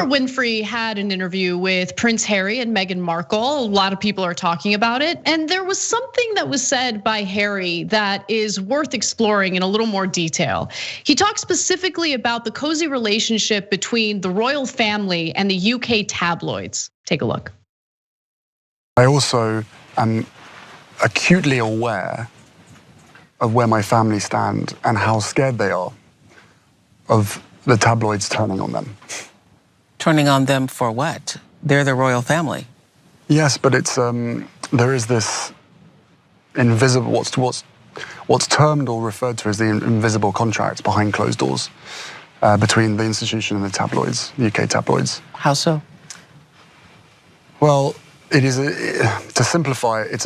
Oprah Winfrey had an interview with Prince Harry and Meghan Markle. A lot of people are talking about it. And there was something that was said by Harry that is worth exploring in a little more detail. He talked specifically about the cozy relationship between the royal family and the UK tabloids. Take a look. I also am acutely aware of where my family stand and how scared they are of the tabloids turning on them. Turning on them for what? They're the royal family. Yes, but it's there is this invisible, what's termed or referred to as the invisible contract behind closed doors between the institution and the tabloids, the UK tabloids. How so? Well, it is to simplify. It's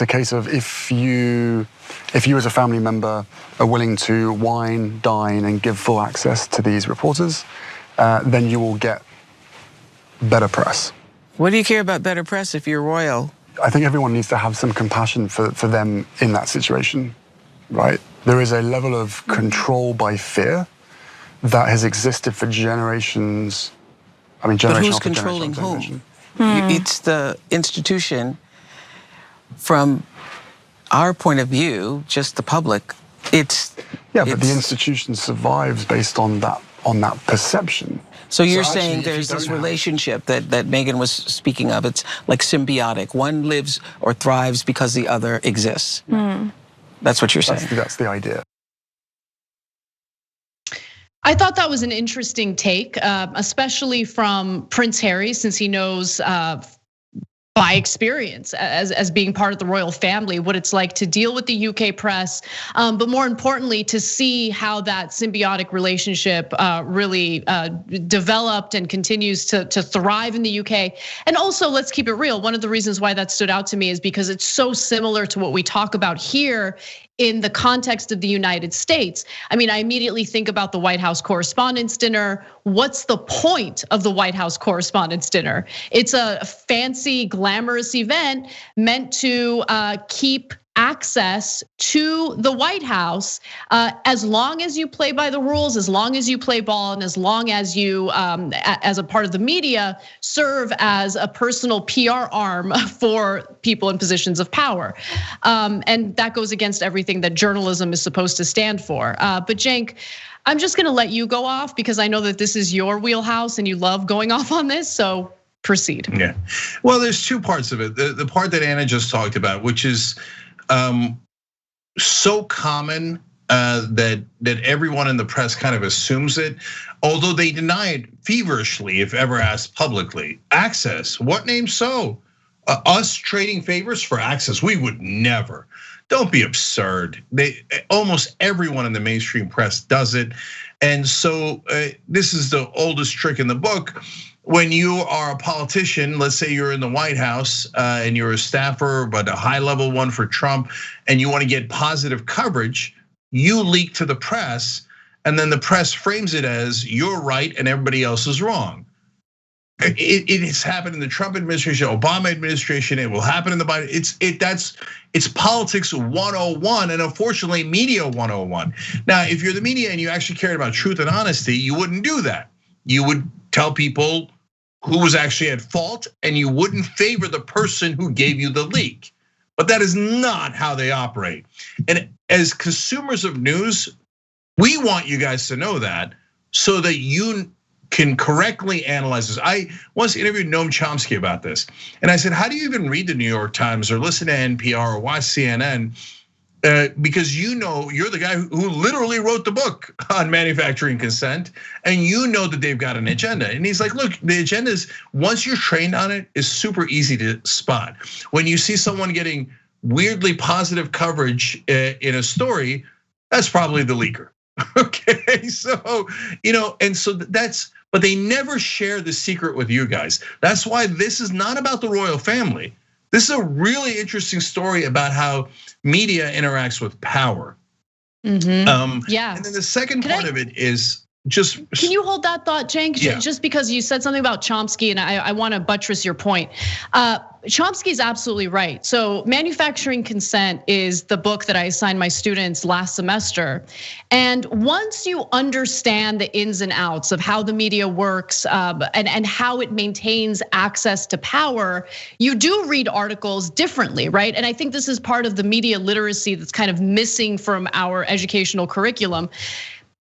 a case of if you as a family member are willing to wine, dine, and give full access to these reporters, then you will get better press. What do you care about better press if you're royal? I think everyone needs to have some compassion for them in that situation, right? There is a level of control by fear that has existed for generations. I mean, But who's after controlling generation. whom? It's the institution. From our point of view, just the public, but the institution survives based on that perception. So you're saying there's this relationship that Meghan was speaking of. It's like symbiotic. One lives or thrives because the other exists. That's what you're saying. That's the idea. I thought that was an interesting take, especially from Prince Harry, since he knows by experience as being part of the royal family, what it's like to deal with the UK press, but more importantly, to see how that symbiotic relationship really developed and continues to thrive in the UK. And also, let's keep it real. One of the reasons why that stood out to me is because it's so similar to what we talk about here in the context of the United States. I mean, I immediately think about the White House Correspondents' Dinner. What's the point of the White House Correspondents' Dinner? It's a fancy, glamorous event meant to keep access to the White House as long as you play by the rules, as long as you play ball, and as long as you, as a part of the media, serve as a personal PR arm for people in positions of power. And that goes against everything that journalism is supposed to stand for. But Cenk, I'm just gonna let you go off because I know that this is your wheelhouse and you love going off on this, so proceed. Yeah, well, there's two parts of it. The part that Anna just talked about, which is so common that everyone in the press kind of assumes it, although they deny it feverishly if ever asked publicly. Access, what name so? Us trading favors for access? We would never. Don't be absurd. Almost everyone in the mainstream press does it, and so this is the oldest trick in the book. When you are a politician, let's say you're in the White House and you're a staffer, but a high level one for Trump, and you want to get positive coverage, you leak to the press, and then the press frames it as you're right and everybody else is wrong. It has happened in the Trump administration, Obama administration. It will happen in the Biden. It's politics 101, and unfortunately, media 101. Now, if you're the media and you actually cared about truth and honesty, you wouldn't do that. You would tell people who was actually at fault, and you wouldn't favor the person who gave you the leak. But that is not how they operate. And as consumers of news, we want you guys to know that so that you can correctly analyze this. I once interviewed Noam Chomsky about this, and I said, how do you even read the New York Times or listen to NPR or watch CNN? Because you know you're the guy who literally wrote the book on manufacturing consent, and you know that they've got an agenda. And he's like, look, the agenda is, once you're trained on it, is super easy to spot. When you see someone getting weirdly positive coverage in a story, that's probably the leaker. Okay, so and so but they never share the secret with you guys. That's why this is not about the royal family. This is a really interesting story about how media interacts with power. Yeah. And then the second part of it is Can you hold that thought, Cenk? Yeah. Just because you said something about Chomsky, and I want to buttress your point. Chomsky's absolutely right. So Manufacturing Consent is the book that I assigned my students last semester. And once you understand the ins and outs of how the media works and how it maintains access to power, you do read articles differently, right? And I think this is part of the media literacy that's kind of missing from our educational curriculum.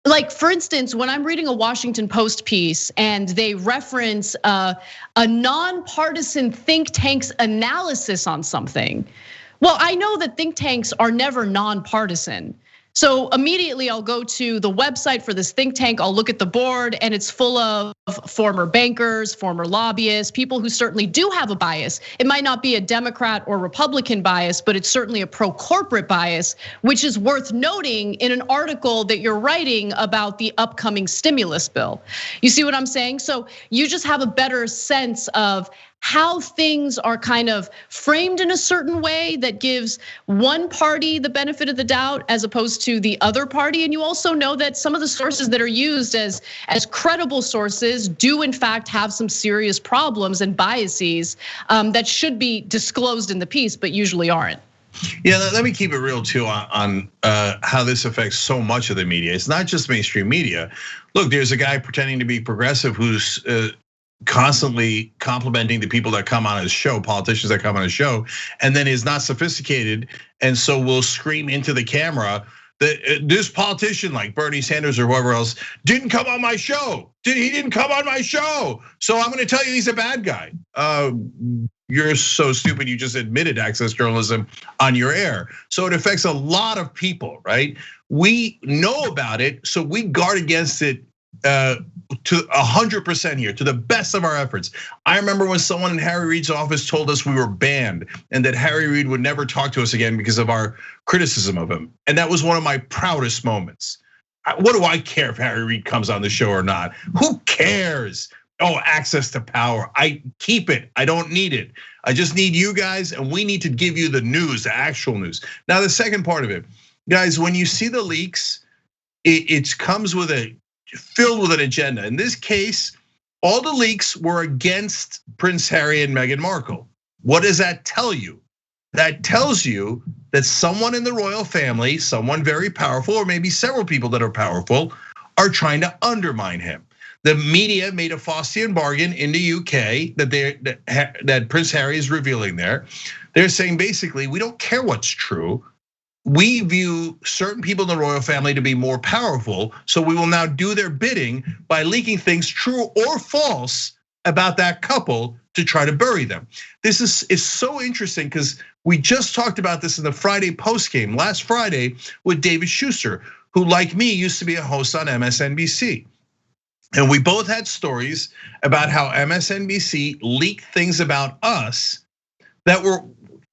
Like, for instance, when I'm reading a Washington Post piece and they reference a nonpartisan think tank's analysis on something, well, I know that think tanks are never nonpartisan. So immediately I'll go to the website for this think tank, I'll look at the board, and it's full of former bankers, former lobbyists, people who certainly do have a bias. It might not be a Democrat or Republican bias, but it's certainly a pro-corporate bias, which is worth noting in an article that you're writing about the upcoming stimulus bill. You see what I'm saying? So you just have a better sense of how things are kind of framed in a certain way that gives one party the benefit of the doubt as opposed to the other party. And you also know that some of the sources that are used as credible sources do in fact have some serious problems and biases that should be disclosed in the piece, but usually aren't. Yeah, let me keep it real too on how this affects so much of the media. It's not just mainstream media. Look, there's a guy pretending to be progressive who's constantly complimenting the people that come on his show, politicians that come on his show, and then is not sophisticated, and so will scream into the camera that this politician like Bernie Sanders or whoever else didn't come on my show. He didn't come on my show, so I'm gonna tell you he's a bad guy. You're so stupid, you just admitted access journalism on your air. So it affects a lot of people, right? We know about it, so we guard against it to 100% here, to the best of our efforts. I remember when someone in Harry Reid's office told us we were banned and that Harry Reid would never talk to us again because of our criticism of him. And that was one of my proudest moments. What do I care if Harry Reid comes on the show or not? Who cares? Oh, access to power. I keep it. I don't need it. I just need you guys, and we need to give you the news, the actual news. Now, the second part of it, guys, when you see the leaks, it comes with filled with an agenda. In this case, all the leaks were against Prince Harry and Meghan Markle. What does that tell you? That tells you that someone in the royal family, someone very powerful, or maybe several people that are powerful, are trying to undermine him. The media made a Faustian bargain in the UK that Prince Harry is revealing there. They're saying basically, we don't care what's true. We view certain people in the royal family to be more powerful, so we will now do their bidding by leaking things true or false about that couple to try to bury them. This is so interesting because we just talked about this in the Friday post game last Friday with David Schuster, who like me used to be a host on MSNBC. And we both had stories about how MSNBC leaked things about us that were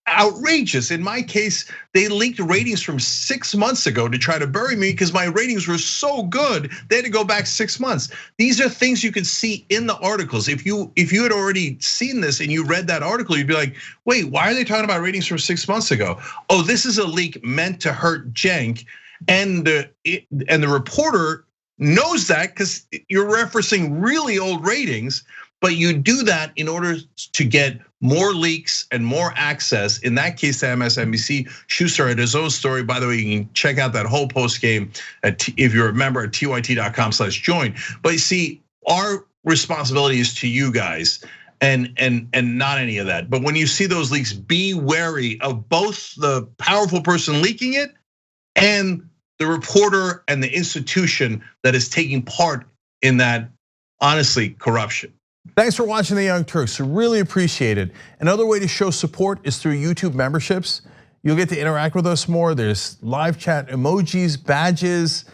outrageous. In my case, they leaked ratings from 6 months ago to try to bury me because my ratings were so good, they had to go back 6 months. These are things you can see in the articles. If you had already seen this and you read that article, you'd be like, wait, why are they talking about ratings from 6 months ago? Oh, this is a leak meant to hurt Cenk. And the reporter knows that because you're referencing really old ratings, but you do that in order to get more leaks and more access. In that case, to MSNBC. Schuster had his own story. By the way, you can check out that whole post game if you're a member at tyt.com/join. But you see, our responsibility is to you guys, and not any of that. But when you see those leaks, be wary of both the powerful person leaking it and the reporter and the institution that is taking part in that, honestly, corruption. Thanks for watching The Young Turks, we really appreciate it. Another way to show support is through YouTube memberships. You'll get to interact with us more. There's live chat emojis, badges.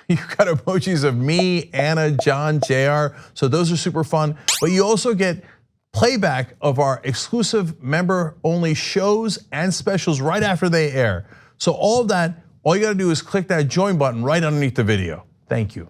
You've got emojis of me, Anna, John, JR. So those are super fun. But you also get playback of our exclusive member-only shows and specials right after they air. So all of that, all you gotta do is click that join button right underneath the video. Thank you.